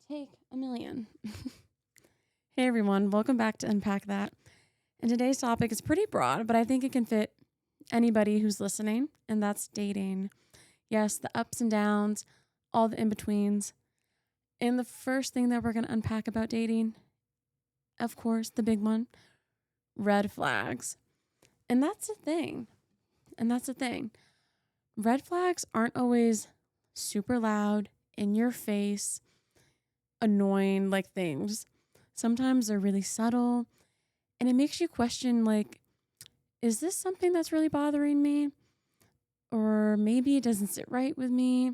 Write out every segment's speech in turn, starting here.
Take a million. Hey everyone, welcome back to Unpack That. And today's topic is pretty broad, but I think it can fit anybody who's listening, and that's dating. Yes, the ups and downs, all the in-betweens. And the first thing that we're going to unpack about dating, of course, the big one, red flags. And that's the thing. Red flags aren't always super loud, in your face, annoying like things. Sometimes they're really subtle, and it makes you question, like, is this something that's really bothering me? Or maybe it doesn't sit right with me.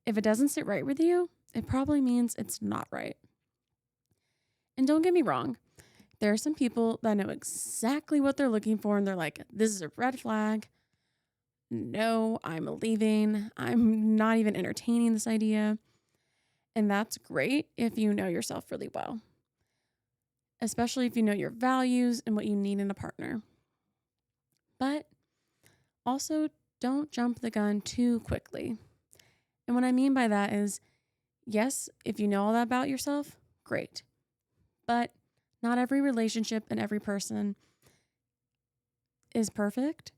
If it doesn't sit right with you, it probably means it's not right. And don't get me wrong, there are some people that know exactly what they're looking for, and they're like, this is a red flag. No, I'm leaving. I'm not even entertaining this idea. And that's great if you know yourself really well, especially if you know your values and what you need in a partner. But also, don't jump the gun too quickly. And what I mean by that is, yes, if you know all that about yourself, great. But not every relationship and every person is perfect.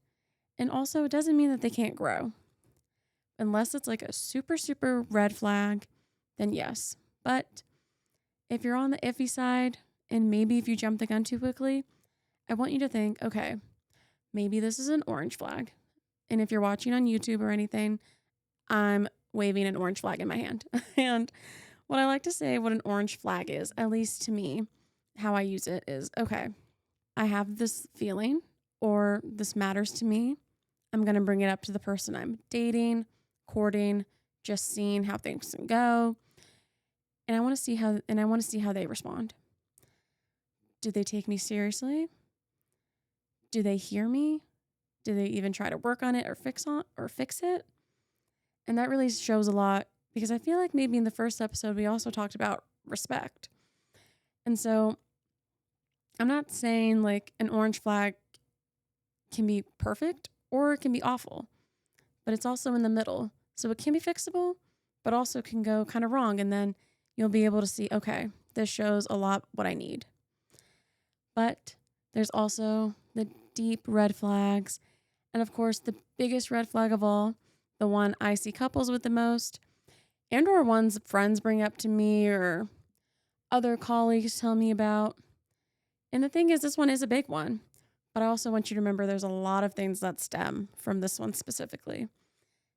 And also, it doesn't mean that they can't grow. Unless it's like a super, super red flag, then yes. But if you're on the iffy side, and maybe if you jump the gun too quickly, I want you to think, okay, maybe this is an orange flag. And if you're watching on YouTube or anything, I'm waving an orange flag in my hand. And what I like to say, what an orange flag is, at least to me, how I use it is, okay, I have this feeling or this matters to me. I'm going to bring it up to the person I'm dating, courting, just seeing how things can go. And I want to see how they respond. Do they take me seriously? Do they hear me? Do they even try to work on it or fix it? And that really shows a lot, because I feel like maybe in the first episode we also talked about respect. And so I'm not saying like an orange flag can be perfect or it can be awful, but it's also in the middle. So it can be fixable, but also can go kind of wrong. And then you'll be able to see, okay, this shows a lot what I need. But there's also the deep red flags. And of course, the biggest red flag of all, the one I see couples with the most, and or ones friends bring up to me or other colleagues tell me about. And the thing is, this one is a big one. But I also want you to remember there's a lot of things that stem from this one specifically.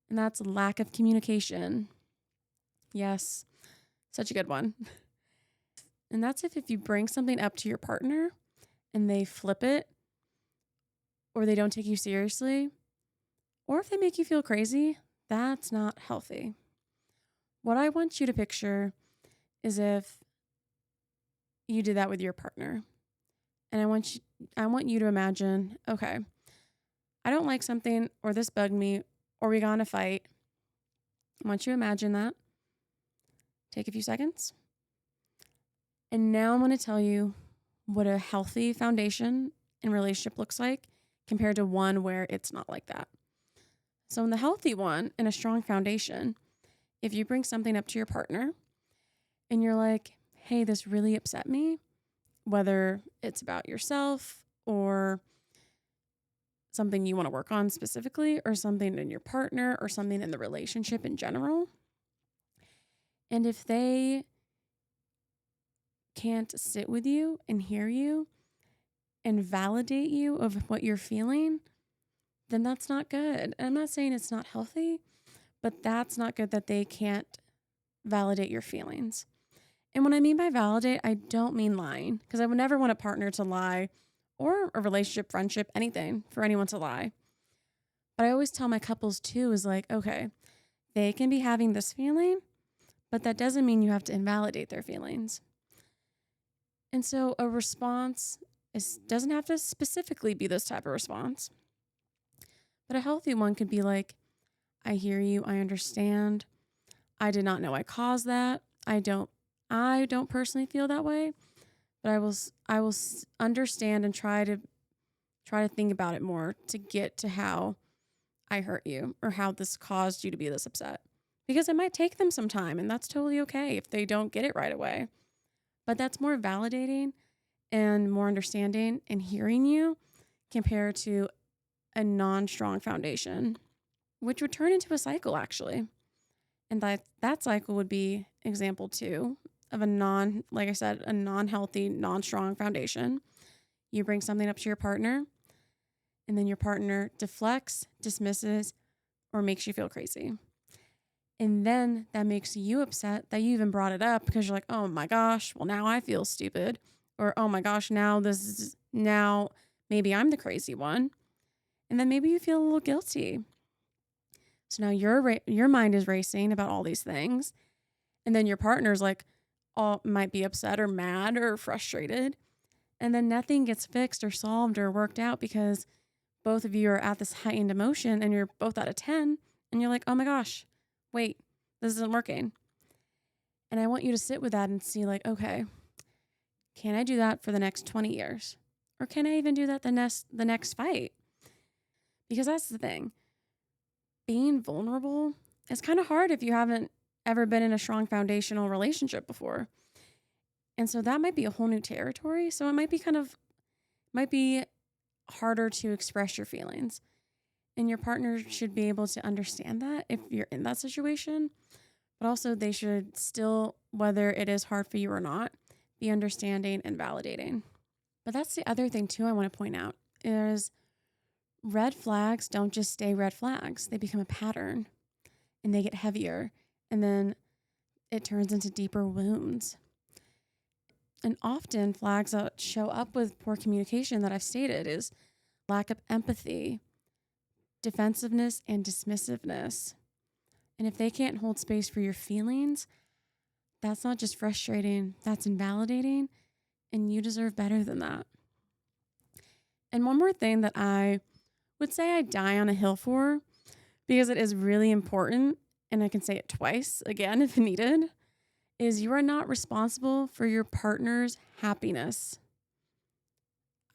And that's lack of communication. Yes, such a good one. And that's if you bring something up to your partner and they flip it, or they don't take you seriously, or if they make you feel crazy, that's not healthy. What I want you to picture is if you did that with your partner. And I want you to imagine, okay, I don't like something, or this bugged me, or we got in a fight. I want you to imagine that. Take a few seconds. And now I'm going to tell you what a healthy foundation in relationship looks like compared to one where it's not like that. So in the healthy one, in a strong foundation, if you bring something up to your partner and you're like, hey, this really upset me, whether it's about yourself or something you want to work on specifically, or something in your partner, or something in the relationship in general. And if they can't sit with you and hear you and validate you of what you're feeling, then that's not good. And I'm not saying it's not healthy, but that's not good that they can't validate your feelings. And when I mean by validate, I don't mean lying, because I would never want a partner to lie, or a relationship, friendship, anything, for anyone to lie. But I always tell my couples too, is like, okay, they can be having this feeling, but that doesn't mean you have to invalidate their feelings. And so a response doesn't have to specifically be this type of response. But a healthy one could be like, I hear you, I understand. I did not know I caused that. I don't personally feel that way, but I will understand and try to think about it more to get to how I hurt you or how this caused you to be this upset. Because it might take them some time, and that's totally okay if they don't get it right away. But that's more validating and more understanding and hearing you compared to a non strong foundation, which would turn into a cycle actually. And that cycle would be example two of like I said, a non healthy, non strong foundation. You bring something up to your partner, and then your partner deflects, dismisses, or makes you feel crazy. And then that makes you upset that you even brought it up because you're like, oh my gosh, well, now I feel stupid. Or, oh my gosh, now maybe I'm the crazy one. And then maybe you feel a little guilty. So now your mind is racing about all these things. And then your partner's like, might be upset or mad or frustrated. And then nothing gets fixed or solved or worked out because both of you are at this heightened emotion and you're both at a 10. And you're like, oh my gosh, wait, this isn't working. And I want you to sit with that and see like, okay, can I do that for the next 20 years? Or can I even do that the next fight? Because that's the thing. Being vulnerable is kind of hard if you haven't ever been in a strong foundational relationship before. And so that might be a whole new territory. So it might be harder to express your feelings. And your partner should be able to understand that if you're in that situation. But also they should still, whether it is hard for you or not, be understanding and validating. But that's the other thing too I want to point out is red flags don't just stay red flags. They become a pattern and they get heavier. And then it turns into deeper wounds. And often flags that show up with poor communication that I've stated is lack of empathy, defensiveness, and dismissiveness. And if they can't hold space for your feelings, that's not just frustrating, that's invalidating, and you deserve better than that. And one more thing that I would say I die on a hill for, because it is really important, and I can say it twice again if needed, is you are not responsible for your partner's happiness.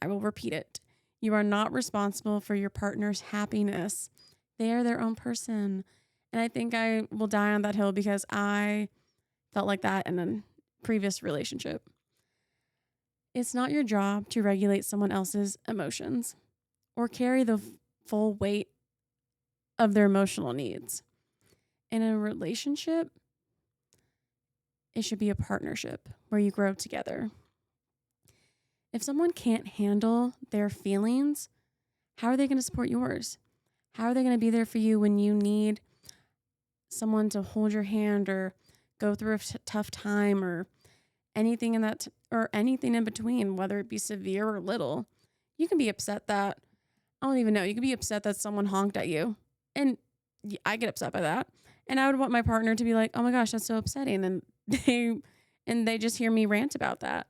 I will repeat it. You are not responsible for your partner's happiness. They are their own person. And I think I will die on that hill because I felt like that in a previous relationship. It's not your job to regulate someone else's emotions or carry the full weight of their emotional needs. In a relationship, it should be a partnership where you grow together. If someone can't handle their feelings, how are they going to support yours? How are they going to be there for you when you need someone to hold your hand or go through a tough time or anything anything in between, whether it be severe or little? You can be upset that, I don't even know, you can be upset that someone honked at you. And I get upset by that. And I would want my partner to be like, oh my gosh, that's so upsetting. And they just hear me rant about that.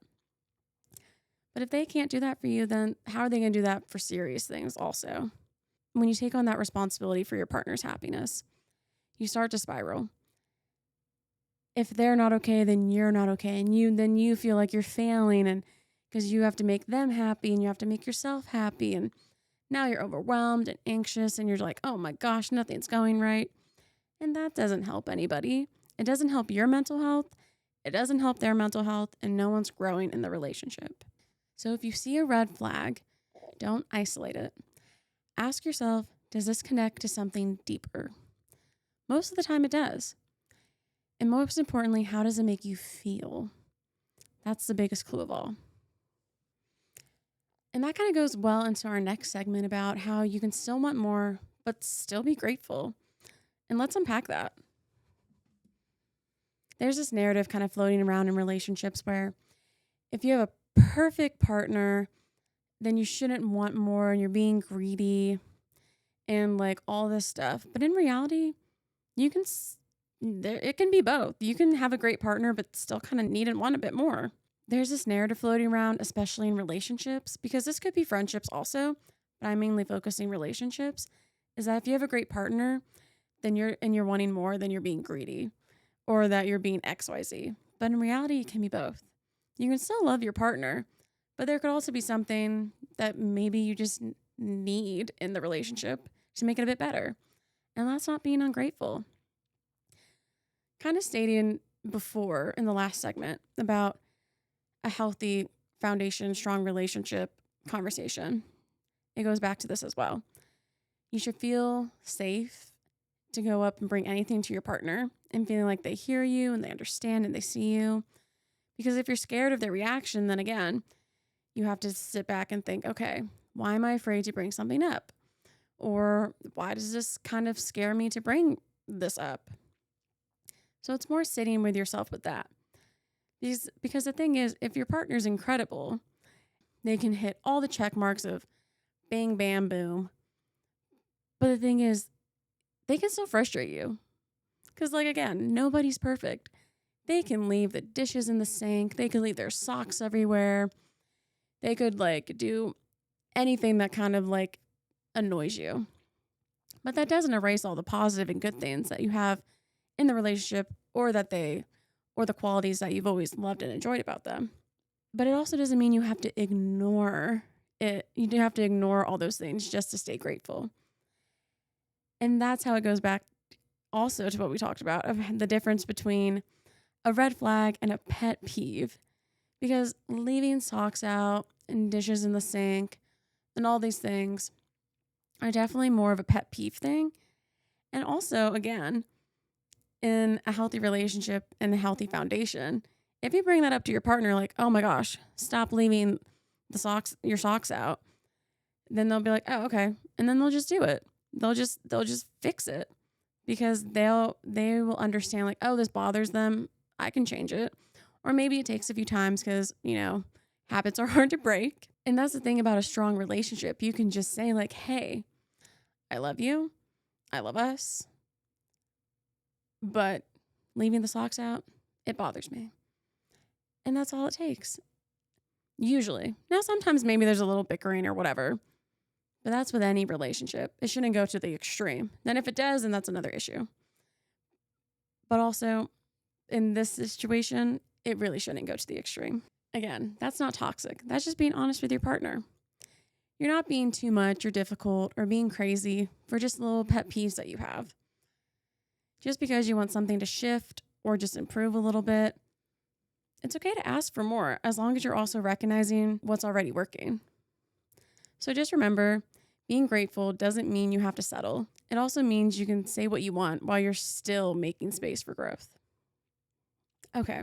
But if they can't do that for you, then how are they going to do that for serious things also? When you take on that responsibility for your partner's happiness, you start to spiral. If they're not okay, then you're not okay. And then you feel like you're failing and because you have to make them happy and you have to make yourself happy. And now you're overwhelmed and anxious and you're like, oh my gosh, nothing's going right. And that doesn't help anybody. It doesn't help your mental health. It doesn't help their mental health, and no one's growing in the relationship. So if you see a red flag, don't isolate it. Ask yourself, does this connect to something deeper? Most of the time it does. And most importantly, how does it make you feel? That's the biggest clue of all. And that kind of goes well into our next segment about how you can still want more, but still be grateful. And let's unpack that. There's this narrative kind of floating around in relationships where if you have a perfect partner, then you shouldn't want more and you're being greedy and like all this stuff. But in reality, it can be both. You can have a great partner, but still kind of need and want a bit more. There's this narrative floating around, especially in relationships, because this could be friendships also, but I'm mainly focusing relationships, is that if you have a great partner, then you're wanting more, then you're being greedy, or that you're being XYZ. But in reality, it can be both. You can still love your partner, but there could also be something that maybe you just need in the relationship to make it a bit better. And that's not being ungrateful. Kind of stating before in the last segment about a healthy foundation, strong relationship conversation. It goes back to this as well. You should feel safe to go up and bring anything to your partner and feeling like they hear you and they understand and they see you. Because if you're scared of their reaction, then again, you have to sit back and think, okay, why am I afraid to bring something up? Or why does this kind of scare me to bring this up? So it's more sitting with yourself with that. Because the thing is, if your partner's incredible, they can hit all the check marks of bang, bam, boom. But the thing is, they can still frustrate you. Because, like, again, nobody's perfect. They can leave the dishes in the sink. They could leave their socks everywhere. They could, like, do anything that kind of, like, annoys you. But that doesn't erase all the positive and good things that you have in the relationship or the qualities that you've always loved and enjoyed about them. But it also doesn't mean you have to ignore it. You do have to ignore all those things just to stay grateful. And that's how it goes back also to what we talked about of the difference between a red flag and a pet peeve. Because leaving socks out and dishes in the sink and all these things are definitely more of a pet peeve thing. And also, again, in a healthy relationship and a healthy foundation, if you bring that up to your partner, like, oh my gosh, stop leaving your socks out, then they'll be like, oh, okay. And then they'll just do it. They'll just fix it because they will understand like, oh, this bothers them. I can change it. Or maybe it takes a few times because, habits are hard to break. And that's the thing about a strong relationship. You can just say like, hey, I love you. I love us. But leaving the socks out, it bothers me. And that's all it takes. Usually. Now, sometimes maybe there's a little bickering or whatever. But that's with any relationship. It shouldn't go to the extreme. Then if it does, then that's another issue. But also, in this situation, it really shouldn't go to the extreme. Again, that's not toxic. That's just being honest with your partner. You're not being too much or difficult or being crazy for just little pet peeves that you have. Just because you want something to shift or just improve a little bit, it's okay to ask for more as long as you're also recognizing what's already working. So just remember, being grateful doesn't mean you have to settle. It also means you can say what you want while you're still making space for growth. Okay.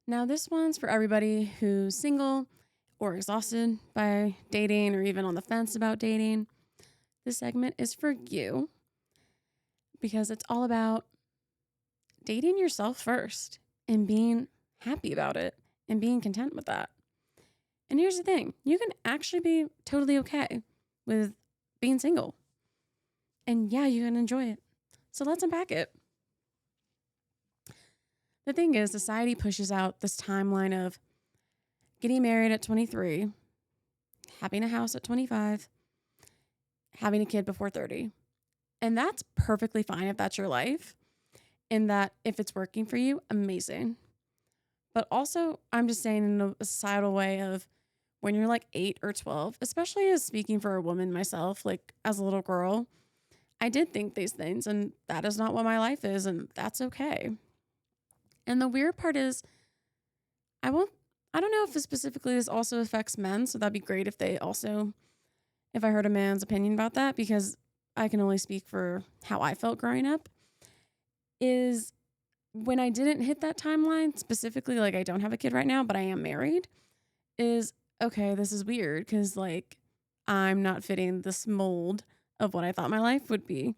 Now this one's for everybody who's single or exhausted by dating or even on the fence about dating. This segment is for you because it's all about dating yourself first and being happy about it and being content with that. And here's the thing, you can actually be totally okay with being single. And yeah, you can enjoy it. So let's unpack it. The thing is, society pushes out this timeline of getting married at 23, having a house at 25, having a kid before 30. And that's perfectly fine if that's your life. And that if it's working for you, amazing. But also, I'm just saying in a societal way of when you're like 8 or 12, especially as speaking for a woman myself, like as a little girl, I did think these things and that is not what my life is and that's okay. And the weird part is I don't know if specifically this also affects men, so that'd be great if I heard a man's opinion about that because I can only speak for how I felt growing up, is when I didn't hit that timeline, specifically like I don't have a kid right now, but I am married, is okay, this is weird because like I'm not fitting this mold of what I thought my life would be.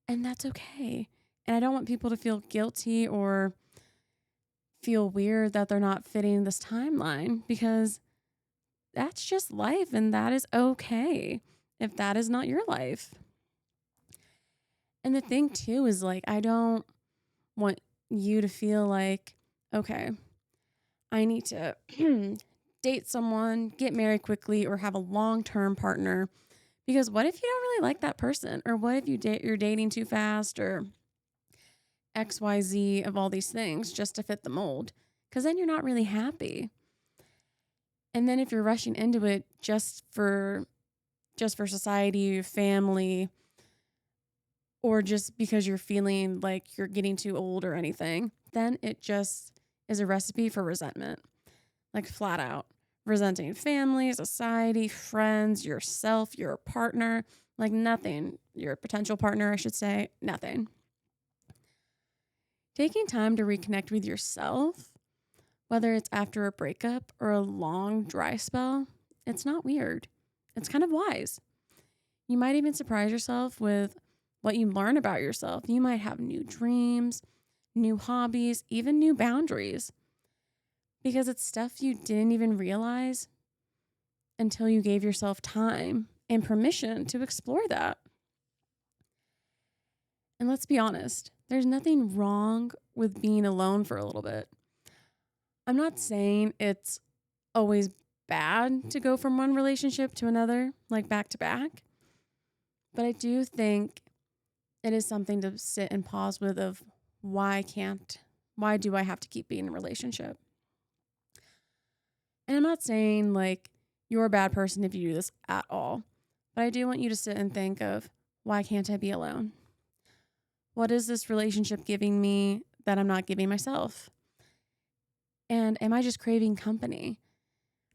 And that's okay. And I don't want people to feel guilty or feel weird that they're not fitting this timeline because that's just life and that is okay if that is not your life. And the thing too is like, I don't want you to feel like, okay, I need to date someone, get married quickly, or have a long-term partner. Because what if you don't really like that person? Or what if you're dating too fast or XYZ of all these things just to fit the mold? Because then you're not really happy. And then if you're rushing into it just for just for society, family, or just because you're feeling like you're getting too old or anything, then it just is a recipe for resentment. Like flat out. Resenting family, society, friends, yourself, your partner, like nothing. Your potential partner, I should say, nothing. Taking time to reconnect with yourself, whether it's after a breakup or a long dry spell, it's not weird. It's kind of wise. You might even surprise yourself with what you learn about yourself. You might have new dreams, new hobbies, even new boundaries, because it's stuff you didn't even realize until you gave yourself time and permission to explore that. And let's be honest, there's nothing wrong with being alone for a little bit. I'm not saying it's always bad to go from one relationship to another, like back to back, but I do think it is something to sit and pause with of why do I have to keep being in a relationship? And I'm not saying like you're a bad person if you do this at all, but I do want you to sit and think of why can't I be alone? What is this relationship giving me that I'm not giving myself? And am I just craving company?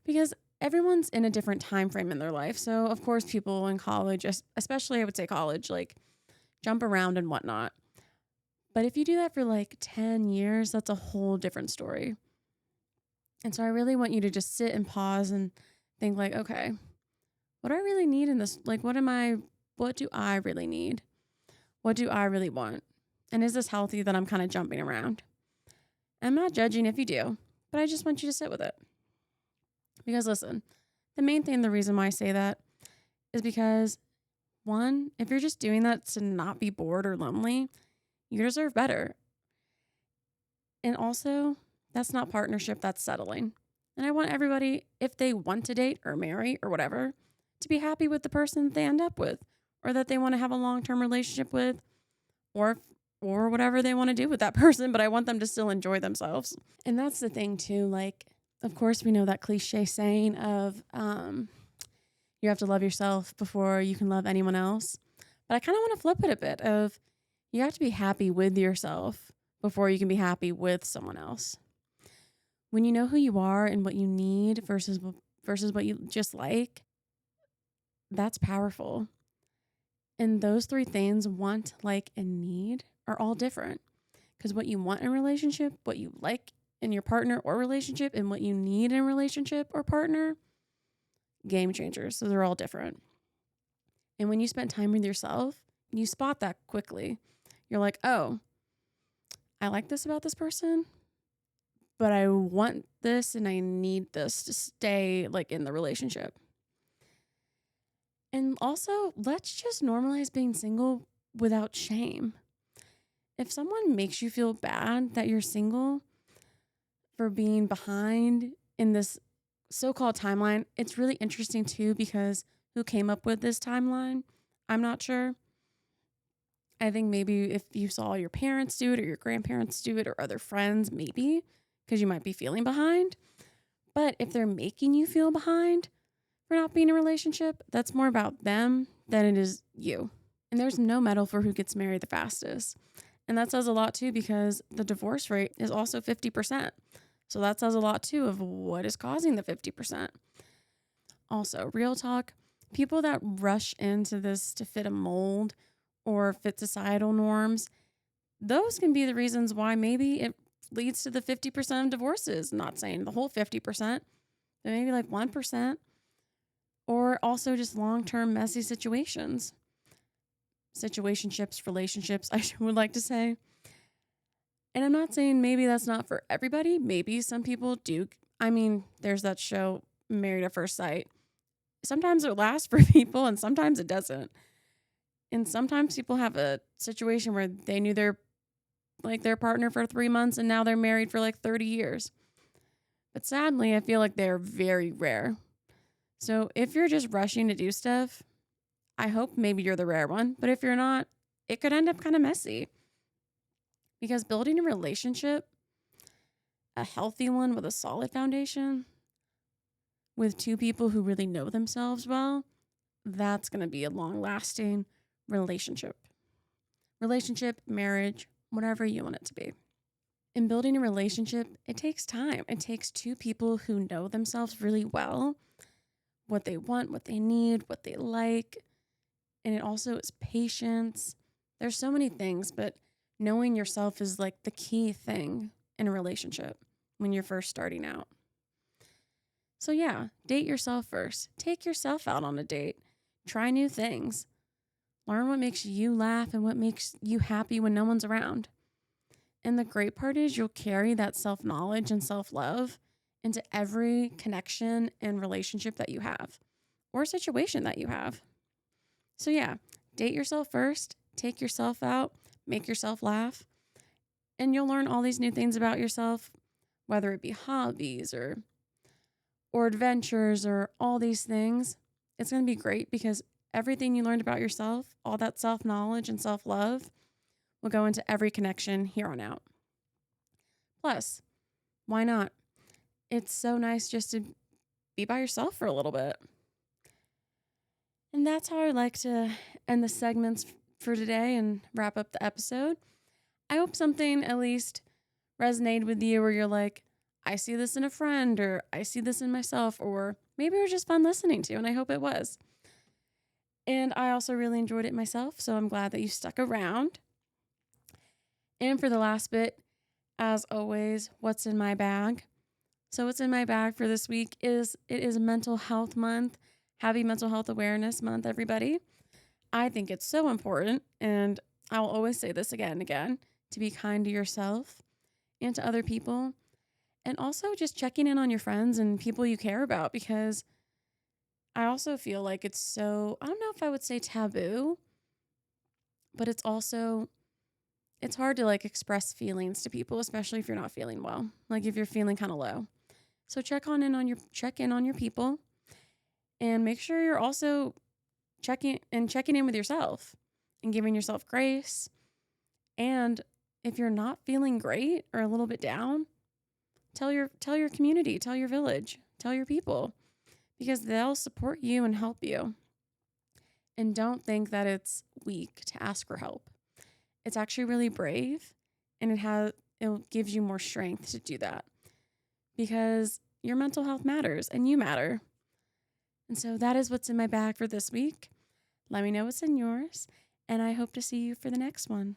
Because everyone's in a different time frame in their life. So of course people in college, especially I would say college, like jump around and whatnot. But if you do that for like 10 years, that's a whole different story. And so I really want you to just sit and pause and think like, okay, what do I really need in this? Like, what do I really need? What do I really want? And is this healthy that I'm kind of jumping around? I'm not judging if you do, but I just want you to sit with it. Because listen, the reason why I say that is because one, if you're just doing that to not be bored or lonely, you deserve better. And also, that's not partnership, that's settling. And I want everybody, if they want to date or marry or whatever, to be happy with the person they end up with, or that they want to have a long-term relationship with, or whatever they want to do with that person, but I want them to still enjoy themselves. And that's the thing too, like, of course we know that cliche saying of you have to love yourself before you can love anyone else. But I kind of want to flip it a bit of you have to be happy with yourself before you can be happy with someone else. When you know who you are and what you need versus what you just like, that's powerful. And those three things, want, like, and need, are all different. Because what you want in a relationship, what you like in your partner or relationship, and what you need in a relationship or partner, game changers. So they're all different. And when you spend time with yourself, you spot that quickly. You're like, oh, I like this about this person, but I want this and I need this to stay like in the relationship. And also, let's just normalize being single without shame. If someone makes you feel bad that you're single for being behind in this so-called timeline, it's really interesting too because who came up with this timeline? I'm not sure. I think maybe if you saw your parents do it or your grandparents do it or other friends, maybe because you might be feeling behind. But if they're making you feel behind for not being in a relationship, that's more about them than it is you. And there's no medal for who gets married the fastest. And that says a lot too because the divorce rate is also 50%. So that says a lot too of what is causing the 50%. Also, real talk, people that rush into this to fit a mold or fit societal norms, those can be the reasons why maybe it leads to the 50% of divorces. Not saying the whole 50%, but maybe like 1%. Or also just long-term messy situationships, relationships, I would like to say. And I'm not saying maybe that's not for everybody. Maybe some people do. I mean, there's that show, Married at First Sight. Sometimes it lasts for people and sometimes it doesn't. And sometimes people have a situation where they knew their partner for 3 months and now they're married for like 30 years. But sadly, I feel like they're very rare. So if you're just rushing to do stuff, I hope maybe you're the rare one. But if you're not, it could end up kind of messy. Because building a relationship, a healthy one with a solid foundation, with two people who really know themselves well, that's going to be a long lasting relationship. Relationship, marriage, whatever you want it to be. In building a relationship, it takes time. It takes two people who know themselves really well, what they want, what they need, what they like. And it also is patience. There's so many things, but knowing yourself is like the key thing in a relationship when you're first starting out. So, yeah, date yourself first. Take yourself out on a date. Try new things. Learn what makes you laugh and what makes you happy when no one's around. And the great part is you'll carry that self-knowledge and self-love into every connection and relationship that you have or situation that you have. So yeah, date yourself first, take yourself out, make yourself laugh, and you'll learn all these new things about yourself, whether it be hobbies or adventures or all these things. It's going to be great because everything you learned about yourself, all that self-knowledge and self-love will go into every connection here on out. Plus, why not? It's so nice just to be by yourself for a little bit. And that's how I like to end the segments for today and wrap up the episode. I hope something at least resonated with you where you're like, I see this in a friend, or I see this in myself, or maybe it was just fun listening to, and I hope it was. And I also really enjoyed it myself, so I'm glad that you stuck around. And for the last bit, as always, what's in my bag? So what's in my bag for this week is it is Mental Health Month. Happy Mental Health Awareness Month, everybody. I think it's so important, and I will always say this again and again, to be kind to yourself and to other people. And also just checking in on your friends and people you care about, because I also feel like it's so, I don't know if I would say taboo, but it's hard to like express feelings to people, especially if you're not feeling well. Like if you're feeling kind of low. So check in on your people, and make sure you're also checking in with yourself and giving yourself grace. And if you're not feeling great or a little bit down, tell your community, tell your village, tell your people, because they'll support you and help you. And don't think that it's weak to ask for help. It's actually really brave, and it gives you more strength to do that, because your mental health matters and you matter. And so that is what's in my bag for this week. Let me know what's in yours, and I hope to see you for the next one.